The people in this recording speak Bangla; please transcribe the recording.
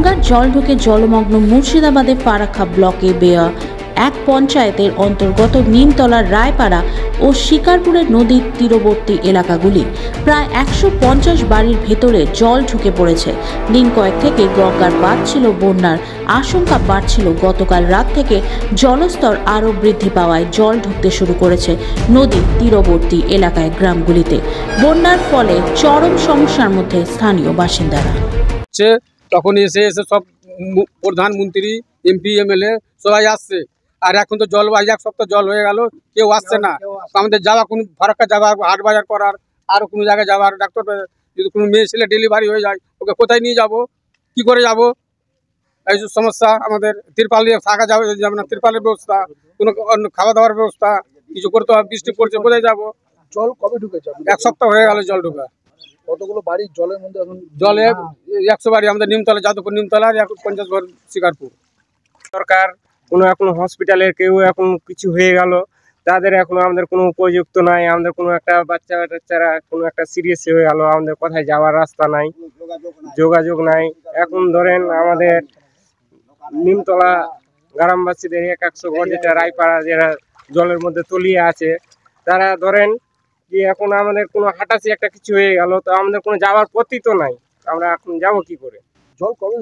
গঙ্গার জল ঢুকে জলমগ্ন মুর্শিদাবাদের ফারাক্কা ব্লকে বেয়া এক পঞ্চায়েতের অন্তর্গত নিমতলার রায়পাড়া ও শিকারপুরের নদীর তীরবর্তী এলাকাগুলি প্রায় 150 বাড়ির ভেতরে জল ঢুকে পড়েছে। দিন কয়েক থেকে গঙ্গার বাঁধছিল বন্যার আশঙ্কা বাড়ছিল। গতকাল রাত থেকে জলস্তর আরও বৃদ্ধি পাওয়ায় জল ঢুকতে শুরু করেছে নদীর তীরবর্তী এলাকায় গ্রামগুলিতে। বন্যার ফলে চরম সমস্যার মধ্যে স্থানীয় বাসিন্দারা। তখন এসে সব প্রধানমন্ত্রী এমপি এমএলএ সবাই আসছে, আর এখন তো জল এক সপ্তাহ জল হয়ে গেল, কেউ আসছে না। আমাদের যাওয়া কোনো ফারাক্কা যাওয়ার, হাট বাজার করার, আরও কোনো জায়গায় যাওয়ার, ডাক্তার যদি কোনো মেয়ে ছেলে ডেলিভারি হয়ে যায় ওকে কোথায় নিয়ে যাব, কি করে যাব, এই সব সমস্যা। আমাদের তিরপাল দিয়ে থাকা যাবে না, তিরপালের ব্যবস্থা, কোনো খাওয়া দাওয়ার ব্যবস্থা কিছু করতে হবে। বৃষ্টি পড়ছে, কোথায় যাবো? জল কবে ঢুকেছে? এক সপ্তাহ হয়ে গেল জল ঢুকা। কতগুলো বাড়ি জলের মধ্যে? এখন জলে 100 বাড়ি আমাদের নিমতলা, যাদবপুর নিমতলা, 50 ঘর শিকারপুর। সরকার কোনো এখন হসপিটালের কেউ এখন কিছু হয়ে গেল, তাদের এখন আমাদের কোনো উপযুক্ত নাই। আমাদের কোনো একটা বাচ্চারা কোনো একটা সিরিয়াস হয়ে গেল, আমাদের কোথায় যাওয়ার রাস্তা নাই, যোগাযোগ নাই। এখন ধরেন আমাদের নিমতলা গ্রামবাসীদের 100 ঘর যেটা রায়পাড়া, যারা জলের মধ্যে তলিয়ে আছে, তারা ধরেন যে এখন আমাদের কোনো হাঁটাচি একটা কিছু হয়ে গেল, তো আমাদের কোনো যাওয়ার পথই তো নাই। আমরা এখন যাবো কি করে? জল কবে